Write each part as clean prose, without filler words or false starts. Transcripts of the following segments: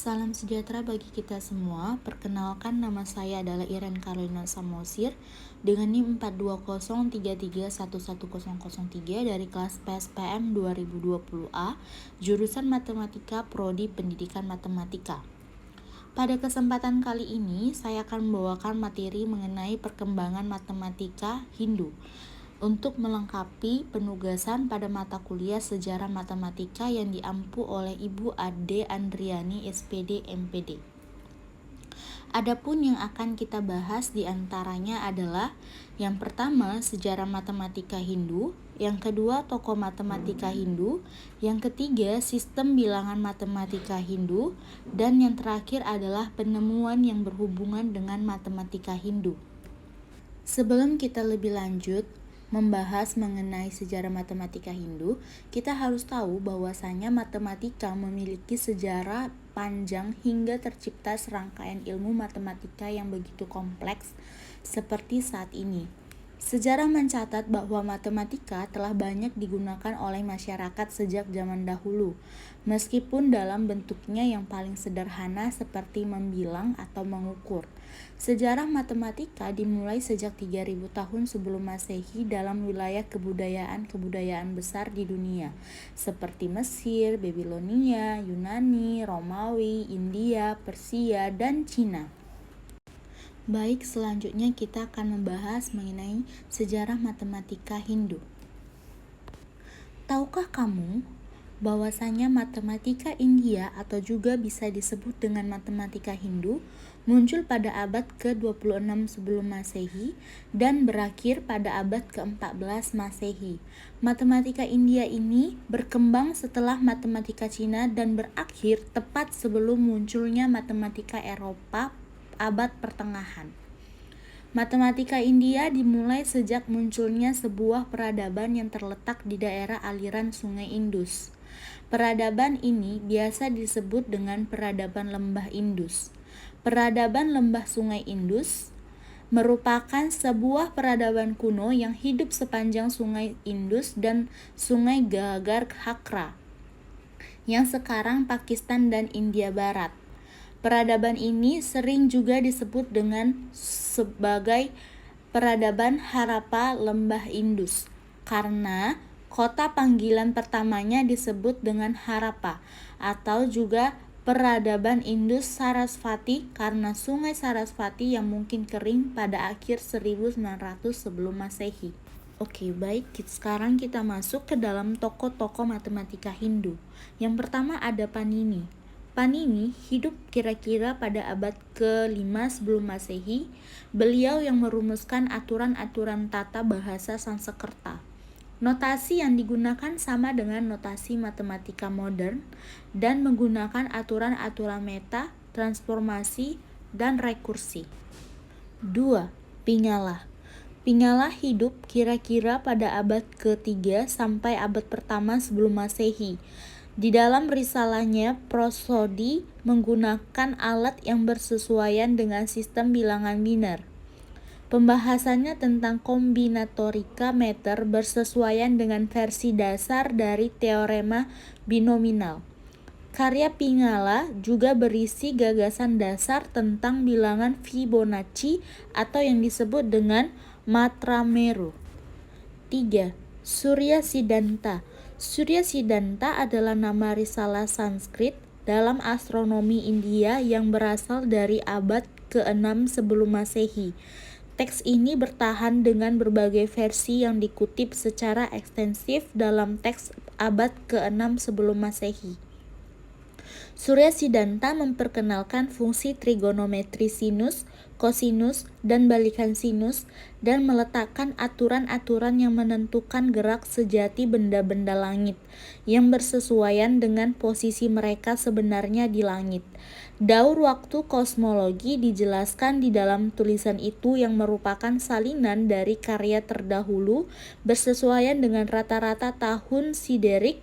Salam sejahtera bagi kita semua. Perkenalkan, nama saya adalah Iren Carolina Samosir dengan NIM 42033111003 dari kelas PSPM 2020A, jurusan Matematika Prodi Pendidikan Matematika. Pada kesempatan kali ini, saya akan membawakan materi mengenai perkembangan matematika Hindu untuk melengkapi penugasan pada mata kuliah Sejarah Matematika yang diampu oleh Ibu Ade Andriani SPD MPD. Adapun yang akan kita bahas diantaranya adalah yang pertama, sejarah matematika Hindu, yang kedua, tokoh matematika Hindu, yang ketiga, sistem bilangan matematika Hindu, dan yang terakhir adalah penemuan yang berhubungan dengan matematika Hindu. Sebelum kita lebih lanjut membahas mengenai sejarah matematika Hindu, kita harus tahu bahwasanya matematika memiliki sejarah panjang hingga tercipta serangkaian ilmu matematika yang begitu kompleks seperti saat ini. Sejarah mencatat bahwa matematika telah banyak digunakan oleh masyarakat sejak zaman dahulu, meskipun dalam bentuknya yang paling sederhana seperti membilang atau mengukur. Sejarah matematika dimulai sejak 3000 tahun sebelum Masehi dalam wilayah kebudayaan besar di dunia, seperti Mesir, Babilonia, Yunani, Romawi, India, Persia, dan Cina. Baik, selanjutnya kita akan membahas mengenai sejarah matematika Hindu. Tahukah kamu bahwasanya matematika India atau juga bisa disebut dengan matematika Hindu muncul pada abad ke-26 sebelum Masehi dan berakhir pada abad ke-14 Masehi. Matematika India ini berkembang setelah matematika Cina dan berakhir tepat sebelum munculnya matematika Eropa abad pertengahan. Matematika India dimulai sejak munculnya sebuah peradaban yang terletak di daerah aliran Sungai Indus. Peradaban ini biasa disebut dengan peradaban lembah Indus. Peradaban lembah Sungai Indus merupakan sebuah peradaban kuno yang hidup sepanjang Sungai Indus dan Sungai Gagar-Hakra, yang sekarang Pakistan dan India Barat. Peradaban ini sering juga disebut dengan sebagai peradaban Harappa Lembah Indus karena kota panggilan pertamanya disebut dengan Harappa, atau juga peradaban Indus Sarasvati karena sungai Sarasvati yang mungkin kering pada akhir 1900 sebelum Masehi. Oke, baik, sekarang kita masuk ke dalam tokoh-tokoh matematika Hindu. Yang pertama ada Panini. Panini hidup kira-kira pada abad ke-5 sebelum Masehi. Beliau yang merumuskan aturan-aturan tata bahasa Sanskerta. Notasi yang digunakan sama dengan notasi matematika modern dan menggunakan aturan-aturan meta, transformasi, dan rekursi. 2. Pingala. Pingala hidup kira-kira pada abad ke-3 sampai abad pertama sebelum Masehi. Di dalam risalahnya, Prosody menggunakan alat yang bersesuaian dengan sistem bilangan biner. Pembahasannya tentang kombinatorika meter bersesuaian dengan versi dasar dari teorema binominal. Karya Pingala juga berisi gagasan dasar tentang bilangan Fibonacci atau yang disebut dengan Matrameru. 3. Surya Siddhanta. Surya Siddhanta adalah nama risalah Sanskrit dalam astronomi India yang berasal dari abad ke-6 sebelum Masehi. Teks ini bertahan dengan berbagai versi yang dikutip secara ekstensif dalam teks abad ke-6 sebelum Masehi. Surya Siddhanta memperkenalkan fungsi trigonometri sinus, kosinus, dan balikan sinus dan meletakkan aturan-aturan yang menentukan gerak sejati benda-benda langit yang bersesuaian dengan posisi mereka sebenarnya di langit. Daur waktu kosmologi dijelaskan di dalam tulisan itu yang merupakan salinan dari karya terdahulu bersesuaian dengan rata-rata tahun siderik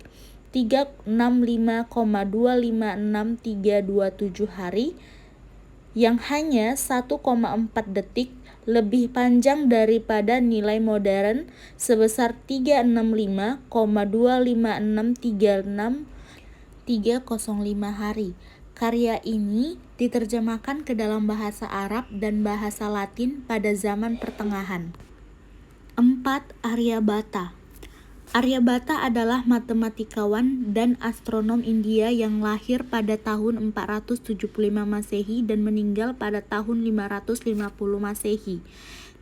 365,256327 hari yang hanya 1,4 detik lebih panjang daripada nilai modern sebesar 365,25636,305 hari. Karya ini diterjemahkan ke dalam bahasa Arab dan bahasa Latin pada zaman pertengahan. 4. Aryabhata. Aryabhata adalah matematikawan dan astronom India yang lahir pada tahun 475 Masehi dan meninggal pada tahun 550 Masehi.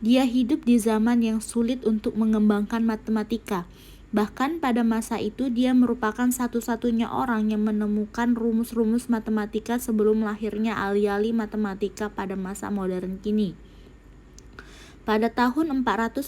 Dia hidup di zaman yang sulit untuk mengembangkan matematika. Bahkan pada masa itu dia merupakan satu-satunya orang yang menemukan rumus-rumus matematika sebelum lahirnya alih-alih matematika pada masa modern kini. Pada tahun 499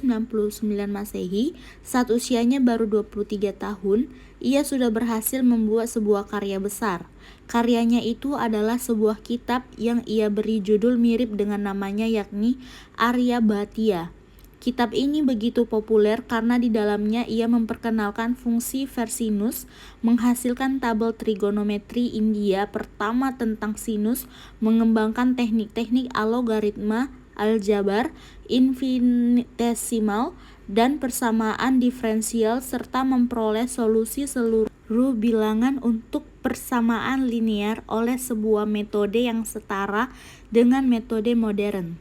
Masehi, saat usianya baru 23 tahun, ia sudah berhasil membuat sebuah karya besar. Karyanya itu adalah sebuah kitab yang ia beri judul mirip dengan namanya, yakni Aryabhatiya. Kitab ini begitu populer karena di dalamnya ia memperkenalkan fungsi versinus, menghasilkan tabel trigonometri India pertama tentang sinus, mengembangkan teknik-teknik algoritma, aljabar, infinitesimal, dan persamaan diferensial, serta memperoleh solusi seluruh bilangan untuk persamaan linear oleh sebuah metode yang setara dengan metode modern.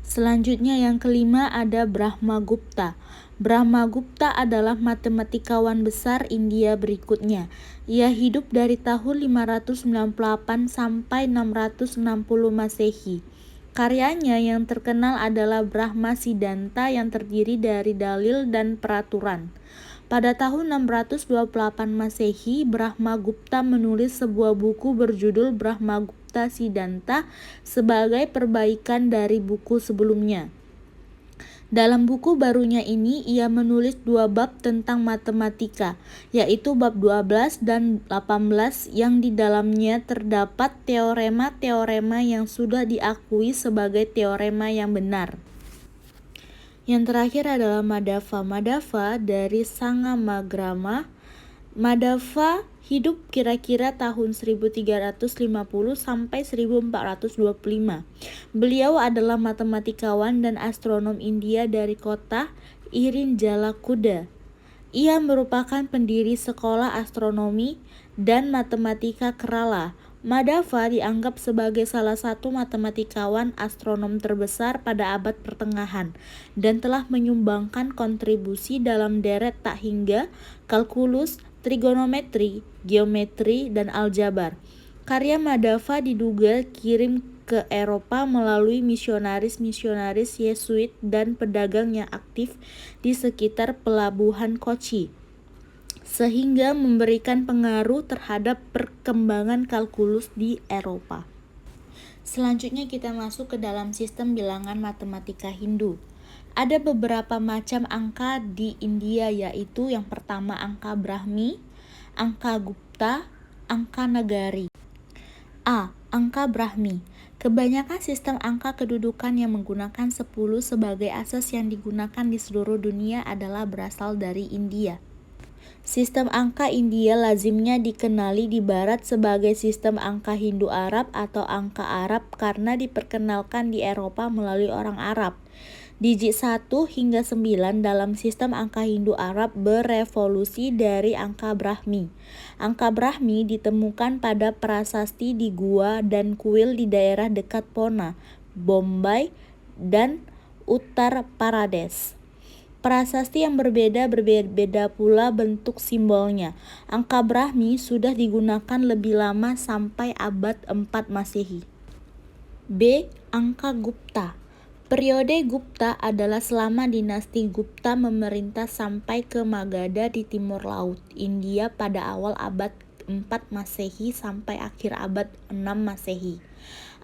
Selanjutnya yang kelima ada Brahmagupta. Brahmagupta adalah matematikawan besar India berikutnya. Ia hidup dari tahun 598 sampai 660 Masehi. Karyanya yang terkenal adalah Brahma Siddhanta yang terdiri dari dalil dan peraturan. Pada tahun 628 Masehi, Brahmagupta menulis sebuah buku berjudul Brahmagupta Siddhanta sebagai perbaikan dari buku sebelumnya. Dalam buku barunya ini, ia menulis 2 bab tentang matematika, yaitu bab 12 dan 18 yang di dalamnya terdapat teorema-teorema yang sudah diakui sebagai teorema yang benar. Yang terakhir adalah Madhava. Madhava dari Sangamagrama. Madhava hidup kira-kira tahun 1350 sampai 1425. Beliau adalah matematikawan dan astronom India dari kota Irinjalakuda. Ia merupakan pendiri sekolah astronomi dan matematika Kerala. Madhava dianggap sebagai salah satu matematikawan astronom terbesar pada abad pertengahan dan telah menyumbangkan kontribusi dalam deret tak hingga, kalkulus, trigonometri, geometri, dan aljabar. Karya Madhava diduga kirim ke Eropa melalui misionaris-misionaris Yesuit dan pedagang yang aktif di sekitar pelabuhan Kochi, sehingga memberikan pengaruh terhadap perkembangan kalkulus di Eropa. Selanjutnya kita masuk ke dalam sistem bilangan matematika Hindu. Ada beberapa macam angka di India, yaitu yang pertama angka Brahmi, angka Gupta, angka Nagari. A. Angka Brahmi. Kebanyakan sistem angka kedudukan yang menggunakan 10 sebagai asas yang digunakan di seluruh dunia adalah berasal dari India. Sistem angka India lazimnya dikenali di barat sebagai sistem angka Hindu-Arab atau angka Arab karena diperkenalkan di Eropa melalui orang Arab. Digit 1 hingga 9 dalam sistem angka Hindu-Arab berevolusi dari angka Brahmi. Angka Brahmi ditemukan pada prasasti di gua dan kuil di daerah dekat Pune, Bombay, dan Uttar Pradesh. Prasasti yang berbeda pula bentuk simbolnya. Angka Brahmi sudah digunakan lebih lama sampai abad 4 Masehi. B. Angka Gupta. Periode Gupta adalah selama dinasti Gupta memerintah sampai ke Magadha di timur laut India pada awal abad 4 Masehi sampai akhir abad 6 Masehi.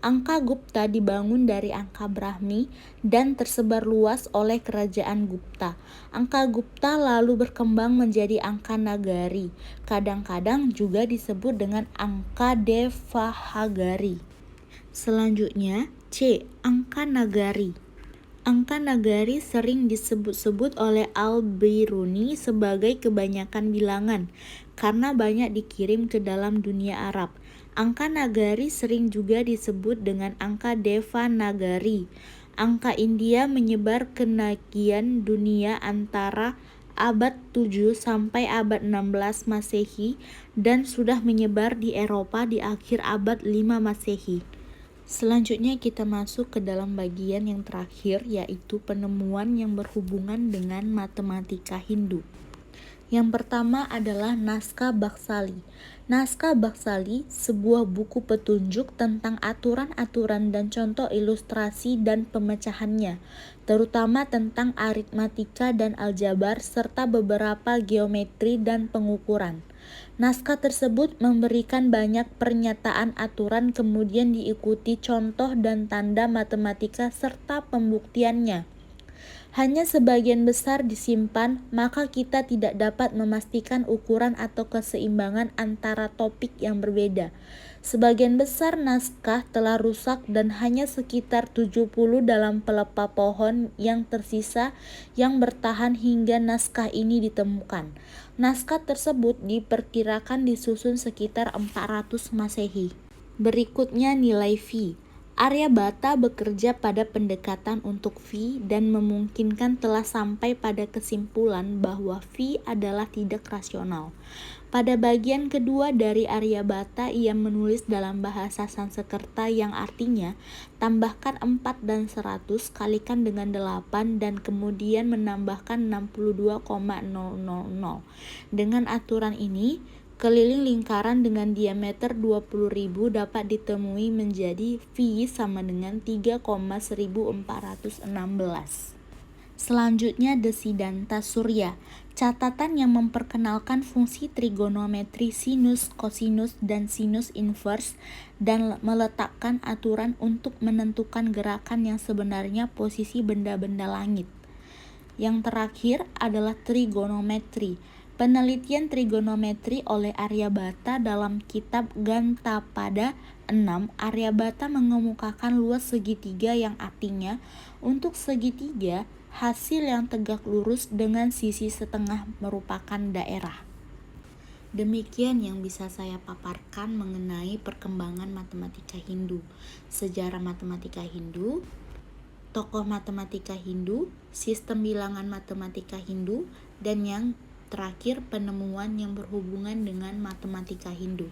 Angka Gupta dibangun dari angka Brahmi dan tersebar luas oleh kerajaan Gupta. Angka Gupta lalu berkembang menjadi angka Nagari, kadang-kadang juga disebut dengan angka Devahagari. Selanjutnya, C. Angka Nagari. Angka Nagari sering disebut-sebut oleh Al-Biruni sebagai kebanyakan bilangan karena banyak dikirim ke dalam dunia Arab. Angka Nagari sering juga disebut dengan angka Devanagari. Angka India menyebar ke bagian dunia antara abad 7 sampai abad 16 Masehi dan sudah menyebar di Eropa di akhir abad 5 Masehi. Selanjutnya kita masuk ke dalam bagian yang terakhir, yaitu penemuan yang berhubungan dengan matematika Hindu. Yang pertama adalah naskah Baksali. Naskah Baksali sebuah buku petunjuk tentang aturan-aturan dan contoh ilustrasi dan pemecahannya, terutama tentang aritmatika dan aljabar serta beberapa geometri dan pengukuran. Naskah tersebut memberikan banyak pernyataan aturan, kemudian diikuti contoh dan tanda matematika serta pembuktiannya. Hanya sebagian besar disimpan, maka kita tidak dapat memastikan ukuran atau keseimbangan antara topik yang berbeda. Sebagian besar naskah telah rusak dan hanya sekitar 70 dalam pelepah pohon yang tersisa yang bertahan hingga naskah ini ditemukan. Naskah tersebut diperkirakan disusun sekitar 400 Masehi. Berikutnya nilai phi. Aryabhata bekerja pada pendekatan untuk phi dan memungkinkan telah sampai pada kesimpulan bahwa phi adalah tidak rasional. Pada bagian kedua dari Aryabhata, ia menulis dalam bahasa Sanskerta yang artinya tambahkan 4 dan 100 kalikan dengan 8 dan kemudian menambahkan 62,000. Dengan aturan ini, keliling lingkaran dengan diameter 20.000 dapat ditemui menjadi phi sama dengan 3,1416. Selanjutnya Desiddanta Surya, catatan yang memperkenalkan fungsi trigonometri sinus, kosinus, dan sinus inverse dan meletakkan aturan untuk menentukan gerakan yang sebenarnya posisi benda-benda langit. Yang terakhir adalah trigonometri. Penelitian trigonometri oleh Aryabhata dalam kitab Gantapada 6, Aryabhata mengemukakan luas segitiga yang artinya untuk segitiga, hasil yang tegak lurus dengan sisi setengah merupakan daerah. Demikian yang bisa saya paparkan mengenai perkembangan matematika Hindu, sejarah matematika Hindu, tokoh matematika Hindu, sistem bilangan matematika Hindu, dan yang terakhir penemuan yang berhubungan dengan matematika Hindu.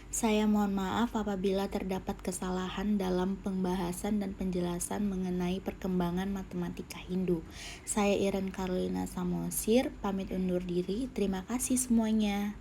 Saya mohon maaf apabila terdapat kesalahan dalam pembahasan dan penjelasan mengenai perkembangan matematika Hindu. Saya Iren Carolina Samosir, pamit undur diri. Terima kasih semuanya.